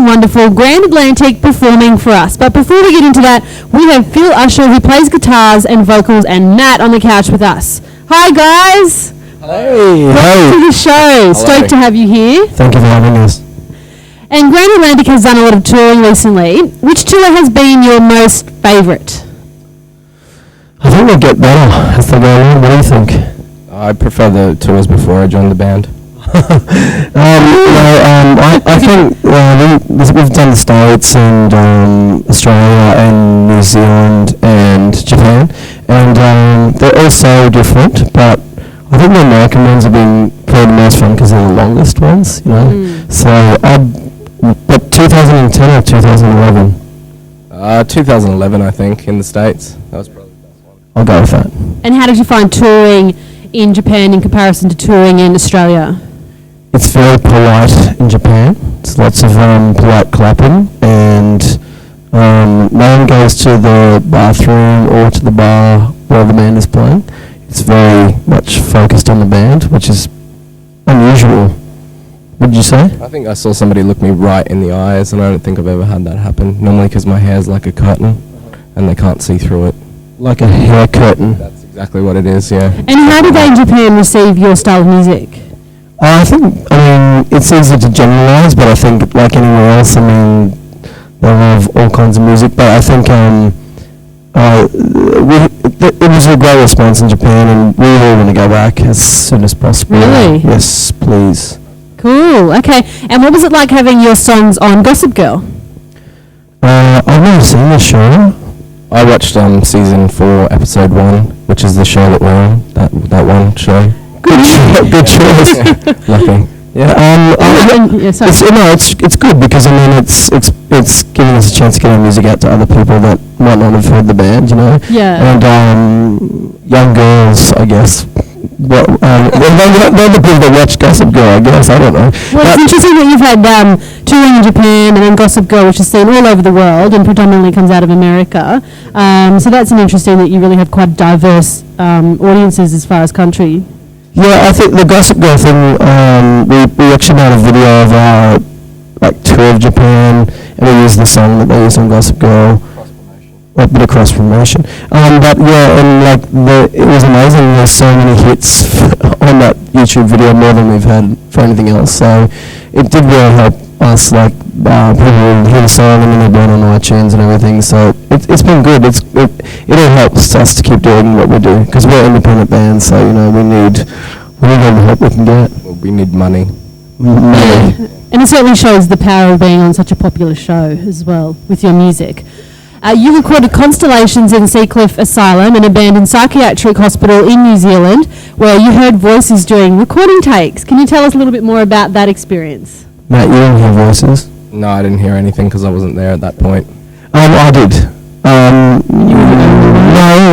and wonderful Grand Atlantic performing for us. But before we get into that, we have Phil Usher, who plays guitars and vocals, and Matt on the couch with us. Hi, guys. Hey. Welcome to the show. Stoked to have you here. Thank you for having us. And Grand Atlantic has done a lot of touring recently. Which tour has been your most favourite? I think they get better as they go along. What do you think? I prefer the tours before I joined the band. I think we've done the States and Australia and New Zealand and Japan, and they're all so different, but I think the American ones have been probably the most fun because they're the longest ones, you know. So but 2010 or 2011? 2011, I think, in the States. That was probably the best one. I'll go with that. And how did you find touring in Japan in comparison to touring in Australia? It's very polite in Japan. There's lots of polite clapping, and no one goes to the bathroom or to the bar while the band is playing. It's very much focused on the band, which is unusual. Would you say? I think I saw somebody look me right in the eyes, and I don't think I've ever had that happen. Normally because my hair's like a curtain, and they can't see through it. Like a hair curtain. That's exactly what it is, yeah. And how did they in Japan receive your style of music? I mean, it's easy to generalise, but I think like anywhere else, I mean, they love all kinds of music, but I think it was a great response in Japan, and we all want to go back as soon as possible. Really? Yes, please. Cool, okay. And what was it like having your songs on Gossip Girl? I've never seen the show. I watched season 4, episode 1, which is the show that we're on, that one show. Good choice. Lucky. Yeah. It's good because I mean it's giving us a chance to get our music out to other people that might not have heard the band, you know. Yeah. And young girls, I guess. They're the people that watch Gossip Girl, I guess. I don't know. Well, it's interesting that you've had touring in Japan and then Gossip Girl, which is seen all over the world and predominantly comes out of America. So that's interesting that you really have quite diverse audiences as far as country. Yeah, I think the Gossip Girl thing, we actually made a video of our tour of Japan, and we used the song that they used on Gossip Girl. A bit of cross promotion. But yeah, and it was amazing. There's so many hits on that YouTube video, more than we've had for anything else. So it did really help us, people hear the song and then they burn on iTunes and everything. So it's been good. It all helps us to keep doing what we do because we're independent bands. So you know we need all the help we can get. Well, we need money. Money. And it certainly shows the power of being on such a popular show as well with your music. You recorded Constellations in Seacliff Asylum, an abandoned psychiatric hospital in New Zealand, where you heard voices during recording takes. Can you tell us a little bit more about that experience? Matt, you didn't hear voices? No, I didn't hear anything because I wasn't there at that point. I did. No,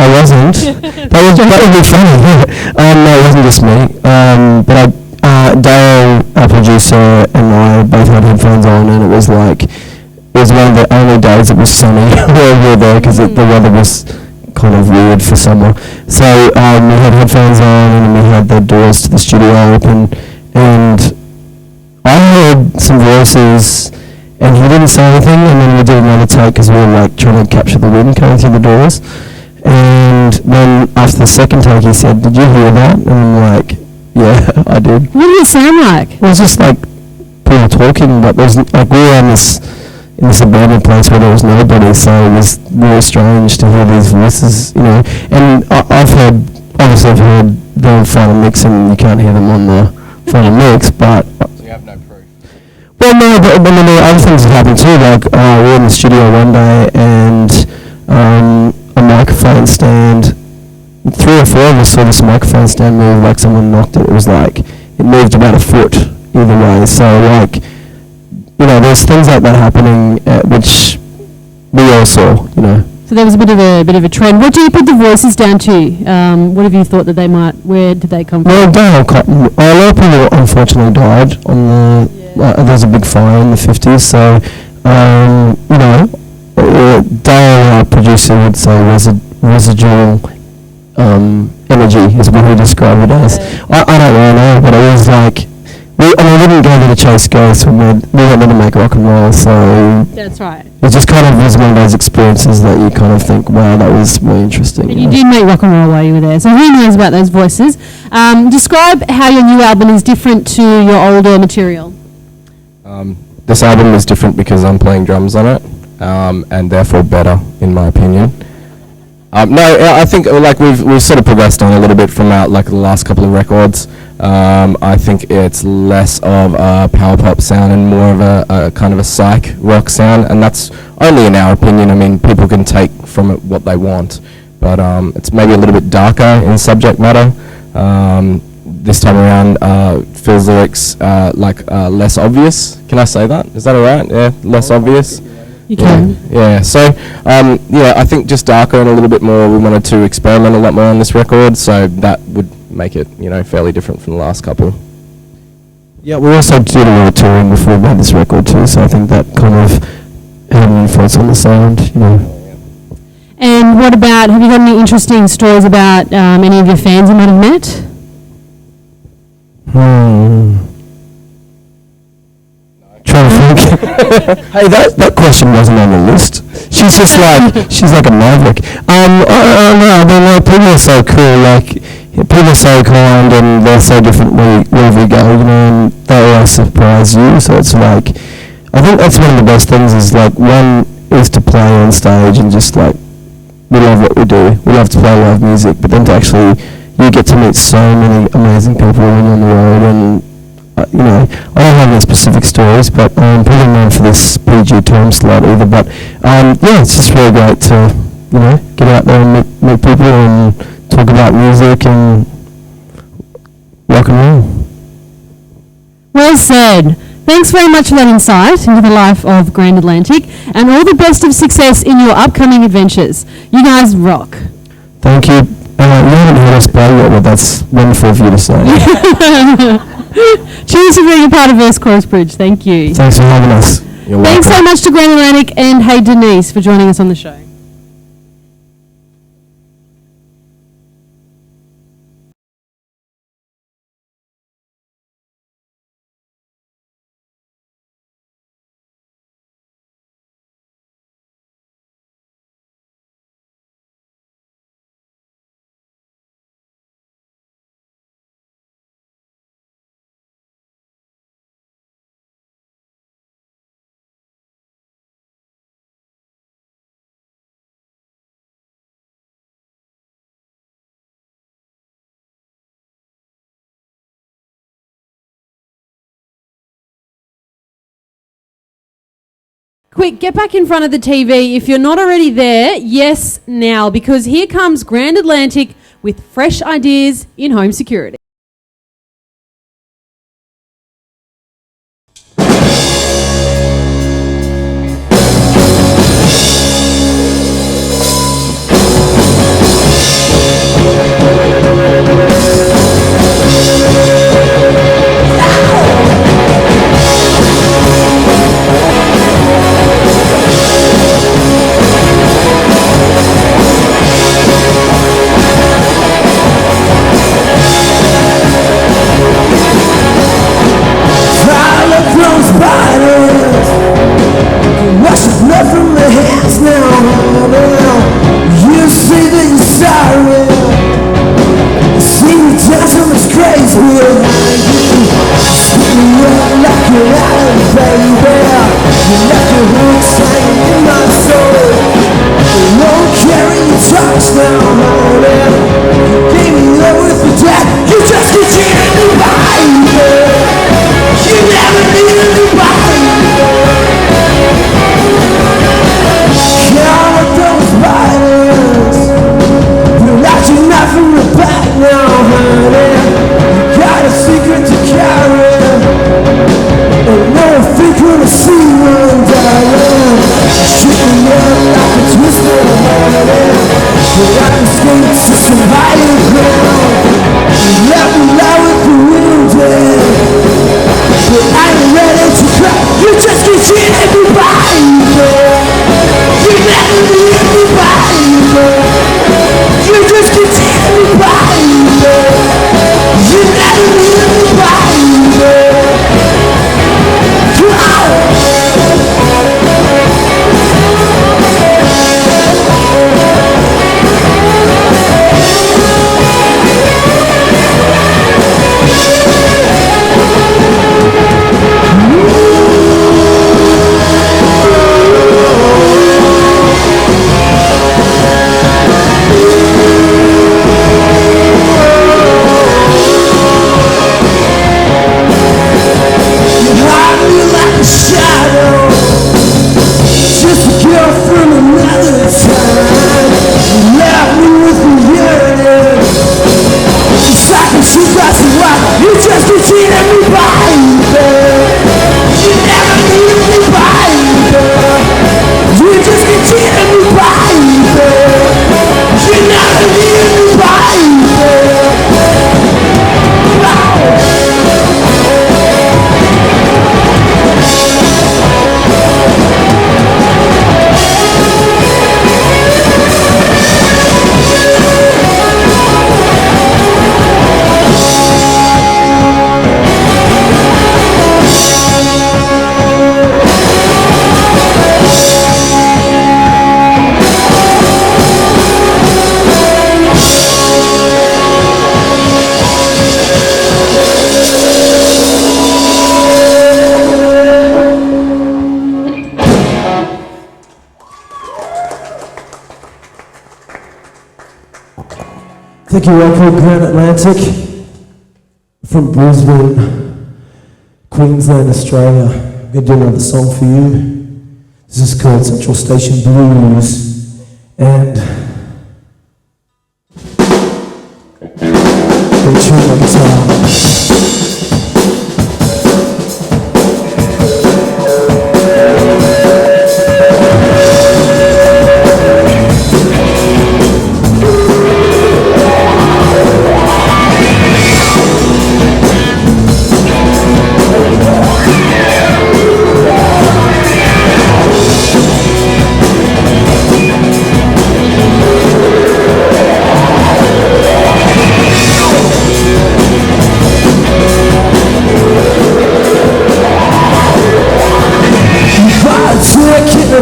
I wasn't. that would be funny. No, it wasn't just me. But Dale, our producer, and I both had headphones on, and it was one of the only days it was sunny while we were there because the weather was kind of weird for summer. So we had headphones on and we had the doors to the studio open, and I heard some voices and he didn't say anything, and then we did another take because we were trying to capture the wind coming through the doors, and then after the second take he said, "Did you hear that?" And I'm like, "Yeah, I did." What did it sound like? It was just people talking, but there's we were in this abandoned place where there was nobody, so it was really strange to hear these voices, you know. And I've heard the final mix, and you can't hear them on the final mix, but... So you have no proof? Well, no, but I mean, other things have happened too, we were in the studio one day, and a microphone stand, 3 or 4 of us saw this microphone stand move like someone knocked it. It was it moved about a foot either way, so you know, there's things like that happening, which we all saw, you know. So there was a bit of a trend. What do you put the voices down to? What have you thought that where did they come from? Well, Dale Cotton, a lot of people unfortunately died on there was a big fire in the 50s, so, you know, Dale, our producer, would say residual energy is what he described it as. I don't really know, but it was we didn't go to the Chase Ghost when we wanted to make rock and roll, so That's right. it just kind of was one of those experiences that you kind of think, wow, that was really interesting. And you did make rock and roll while you were there, so who knows about those voices? Describe how your new album is different to your older material. This album is different because I'm playing drums on it, and therefore better, in my opinion. No, I think like we've sort of progressed on a little bit from like the last couple of records. I think it's less of a power pop sound and more of a kind of a psych rock sound, and that's only in our opinion. I mean, people can take from it what they want, but it's maybe a little bit darker in subject matter. This time around, Phil's lyrics less obvious. Can I say that? Is that alright? Yeah, less obvious. You can. Yeah. So I think just darker and a little bit more. We wanted to experiment a lot more on this record, so that would make it fairly different from the last couple. Yeah, we also did a lot of touring before we made this record too, so I think that kind of had an influence on the sound, And what about, have you got any interesting stories about any of your fans you might have met? Trying to think. Hey, that question wasn't on the list. She's just she's like a maverick. No, people are so cool. People are so kind and they're so different wherever we go, and they always surprise you. So it's I think that's one of the best things is one is to play on stage and just we love what we do. We love to play live music, but then to actually you get to meet so many amazing people when you're on the road, and I don't have any specific stories, but I'm probably known for this PG time slot either. But it's just really great to get out there and meet people and talk about music and rock and roll. Well said. Thanks very much for that insight into the life of Grand Atlantic, and all the best of success in your upcoming adventures. You guys rock. Thank you. You haven't heard us play yet, but that's wonderful of you to say. Cheers for being a part of Verse Chorus Bridge. Thank you. Thanks for having us. You're Thanks welcome. so much to Grand Atlantic and Hey Denise for joining us on the show. Quick, get back in front of the TV. If you're not already there, yes, now, because here comes Grand Atlantic with fresh ideas in home security. To survive the ground, let me Thank you, Record Grand Atlantic from Brisbane, Queensland, Australia. I'm going to do another song for you. This is called Central Station Blues, and they tune my guitar.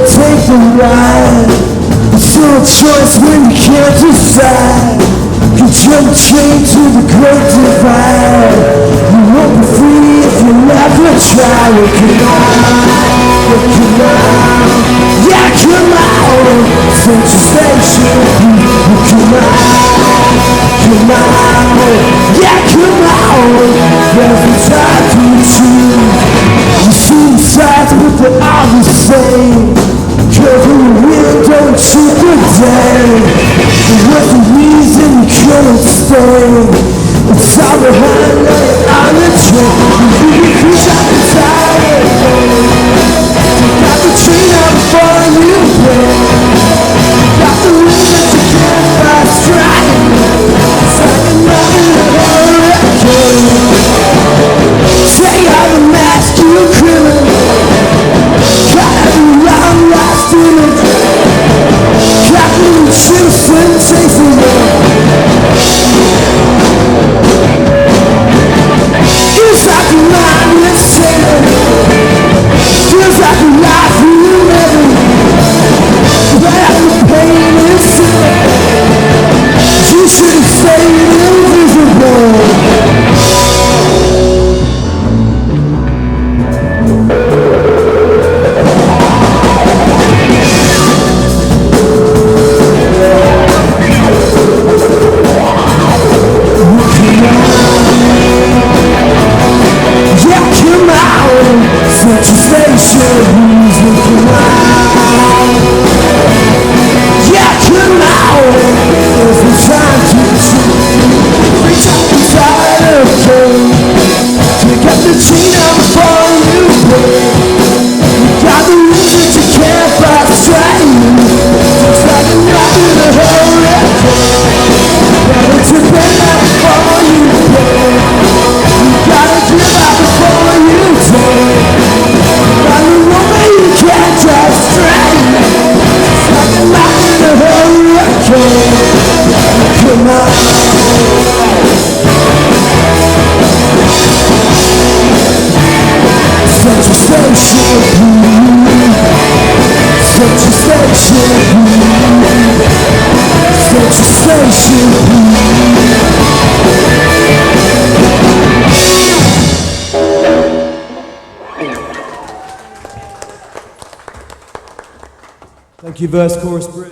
Take the ride. It's your choice when you can't decide. You jump chain to the great divide. You won't be free if you never try. Well, come on, yeah, come on. Central Station, come on, yeah, come on. Every time you choose, you see the sides, but they're all the same. Careful the wind, don't shoot the day. What's the reason you couldn't stay? It's all behind me on the train. You can shut the tire. Got the train out before you play. Got the wind that you can't fast right. It's like another hurricane. Take out the mask, you criminal. Got every long lost image. Got me chasing, chasing you. Feels like a mindless sailing. Feels like a life you living. Where the pain is silly. You should have stayed invisible. Central Station, who's looking out? Yeah, come out. There's no time to choose. Reach out inside of you. Take up the chain out before you break. You got the reason that you can't fight straight. It's like a rock in a hurricane. Gotta tip it out before you break. You gotta give out before you take. Come on. Central Station, Central Station, Central Station. Thank you, verse, chorus, bridge.